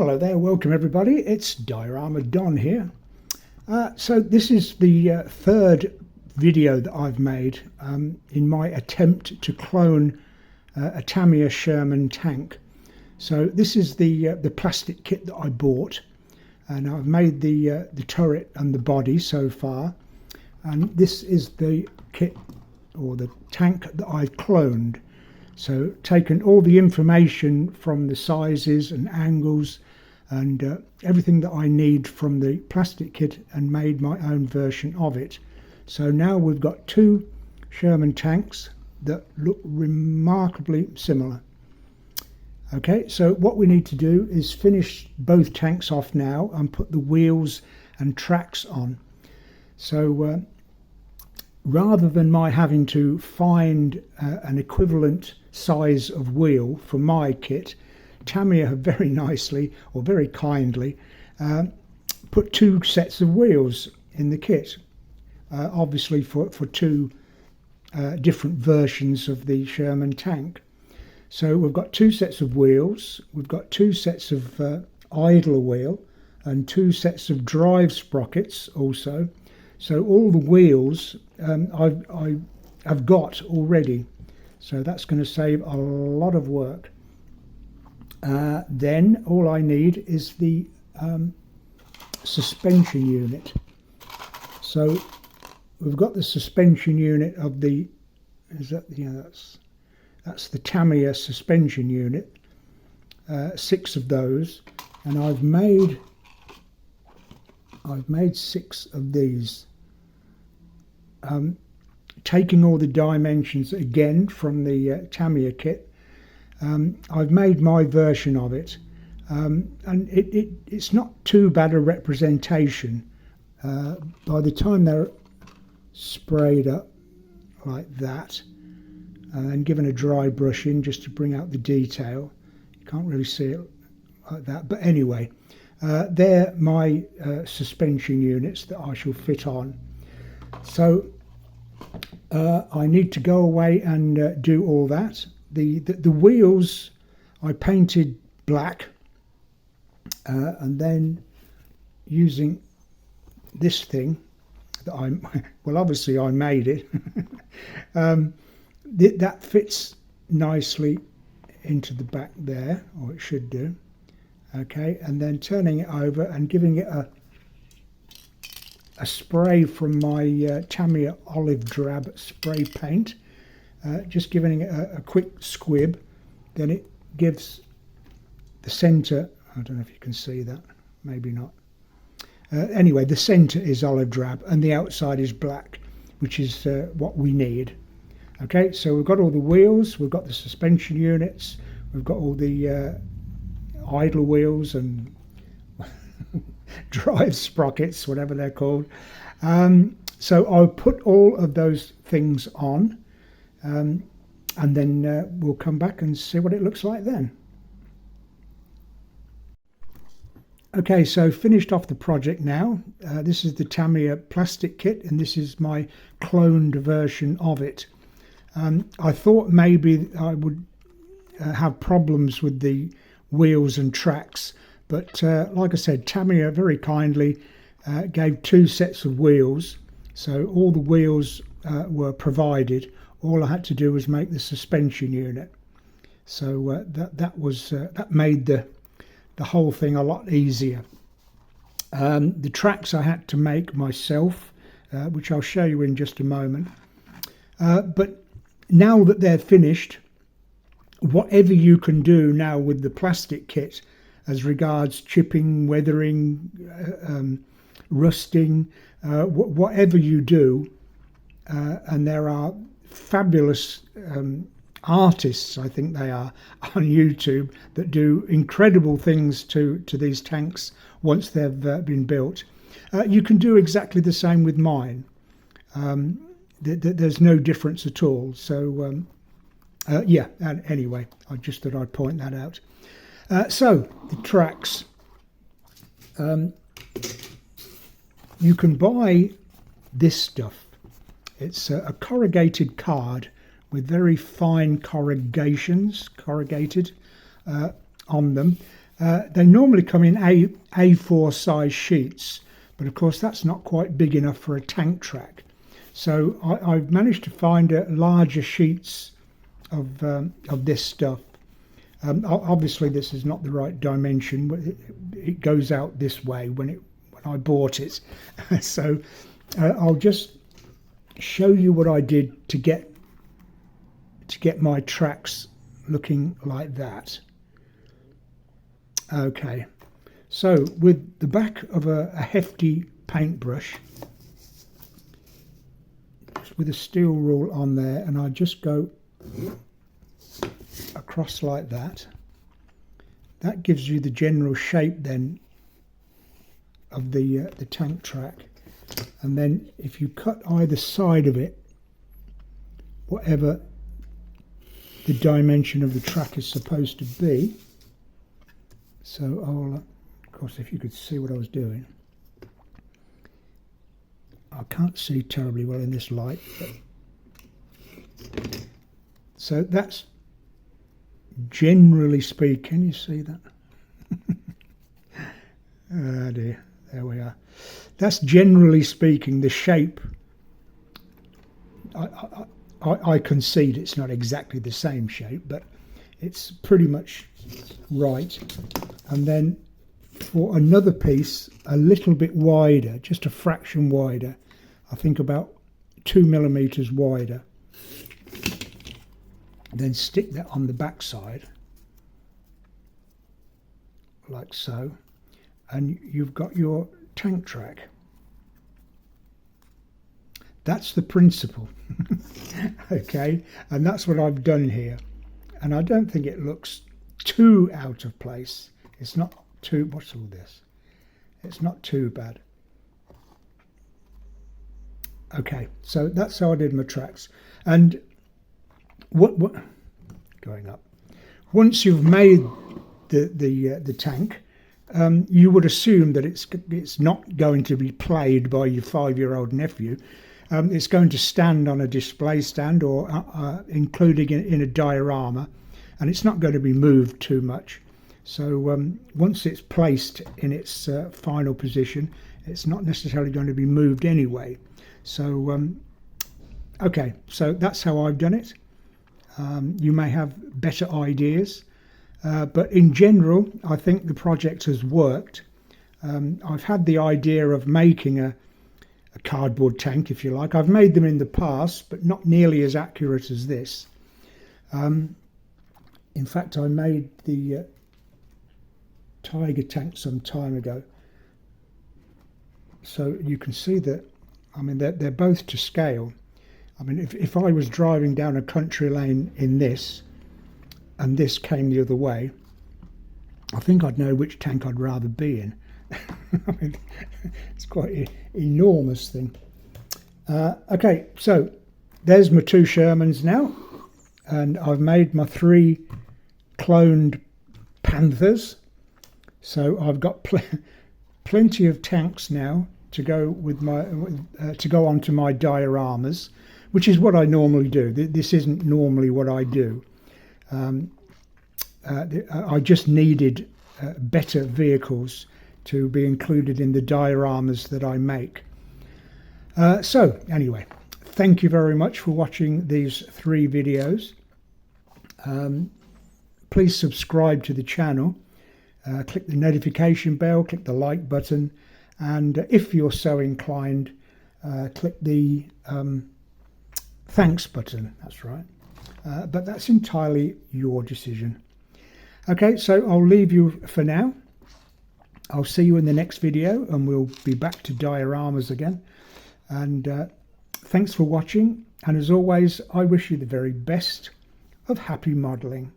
Hello there, welcome everybody. It's Diorama Don here. So this is the third video that I've made in my attempt to clone a Tamiya Sherman tank. So this is the plastic kit that I bought, and I've made the turret and the body so far. And this is the kit or the tank that I've cloned. So taken all the information from the sizes and angles and everything that I need from the plastic kit and made my own version of it. So now we've got two Sherman tanks that look remarkably similar. Okay, so what we need to do is finish both tanks off now and put the wheels and tracks on. So rather than my having to find an equivalent size of wheel for my kit, Tamiya have very nicely or very kindly put two sets of wheels in the kit, obviously for two different versions of the Sherman tank. So we've got two sets of wheels, we've got two sets of idler wheel and two sets of drive sprockets also. So all the wheels I've got already, so that's going to save a lot of work. Then all I need is the suspension unit. So we've got the suspension unit of the, that's the Tamiya suspension unit, 6 of those, and I've made 6 of these. Taking all the dimensions again from the Tamiya kit, I've made my version of it, and it's not too bad a representation. By the time they're sprayed up like that and given a dry brushing just to bring out the detail, you can't really see it like that, but anyway, they're my suspension units that I shall fit on. So I need to go away and do all that. The wheels I painted black, and then using this thing that well, obviously I made it, that fits nicely into the back there, or it should do. Okay, and then turning it over and giving it a spray from my Tamiya olive drab spray paint, just giving it a quick squib. Then it gives the centre, I don't know if you can see that, maybe not. Anyway, the centre is olive drab and the outside is black, which is what we need. Okay, so we've got all the wheels, we've got the suspension units, we've got all the idle wheels and drive sprockets, whatever they're called. So I'll put all of those things on, and then we'll come back and see what it looks like then. Okay, so finished off the project now. This is the Tamiya plastic kit, and this is my cloned version of it. I thought maybe I would have problems with the wheels and tracks, but like I said, Tamiya very kindly gave 2 sets of wheels, so all the wheels were provided. All I had to do was make the suspension unit. So that made the whole thing a lot easier. The tracks I had to make myself, which I'll show you in just a moment. But now that they're finished, whatever you can do now with the plastic kit as regards chipping, weathering, rusting, whatever you do, and there are fabulous artists, I think they are, on YouTube that do incredible things to these tanks once they've been built. You can do exactly the same with mine. There's no difference at all. So yeah, and anyway, I just thought I'd point that out. So the tracks, you can buy this stuff. It's a corrugated card with very fine corrugated on them. They normally come in A4 size sheets, but of course that's not quite big enough for a tank track. So I've managed to find larger sheets of this stuff. Obviously this is not the right dimension. It goes out this way when I bought it. So I'll just show you what I did to get my tracks looking like that. Okay, so with the back of a hefty paintbrush, with a steel rule on there, and I just go across like that. That gives you the general shape then of the tank track. And then if you cut either side of it, whatever the dimension of the track is supposed to be. So I'll, of course, if you could see what I was doing. I can't see terribly well in this light, but so that's generally speaking. Can you see that? Oh dear, there we are. That's generally speaking the shape. I concede it's not exactly the same shape, but it's pretty much right. And then for another piece, a little bit wider, just a fraction wider, I think about 2 millimeters wider, then stick that on the back side like so, and you've got your tank track. That's the principle. Okay, and that's what I've done here, and I don't think it looks too out of place. It's not too, what's all this? It's not too bad. Okay, so that's how I did my tracks. And what going up, once you've made the tank, you would assume that it's not going to be played by your 5-year-old nephew. It's going to stand on a display stand or including in a diorama, and it's not going to be moved too much. So once it's placed in its final position, it's not necessarily going to be moved anyway. So okay, so that's how I've done it. You may have better ideas, but in general I think the project has worked. I've had the idea of making a cardboard tank, if you like. I've made them in the past, but not nearly as accurate as this. In fact, I made the Tiger tank some time ago. So you can see that, I mean, they're both to scale. I mean, if I was driving down a country lane in this, and this came the other way, I think I'd know which tank I'd rather be in. I mean, it's quite an enormous thing. Okay, so there's my 2 Shermans now, and I've made my 3 cloned Panthers. So I've got plenty of tanks now to go with my to go onto my dioramas, which is what I normally do. This isn't normally what I do. I just needed better vehicles to be included in the dioramas that I make. So anyway, thank you very much for watching these 3 videos. Please subscribe to the channel, click the notification bell, click the like button, and if you're so inclined, click the thanks button. That's right, but that's entirely your decision. Okay, so I'll leave you for now. I'll see you in the next video, and we'll be back to dioramas again. And thanks for watching, and as always, I wish you the very best of happy modelling.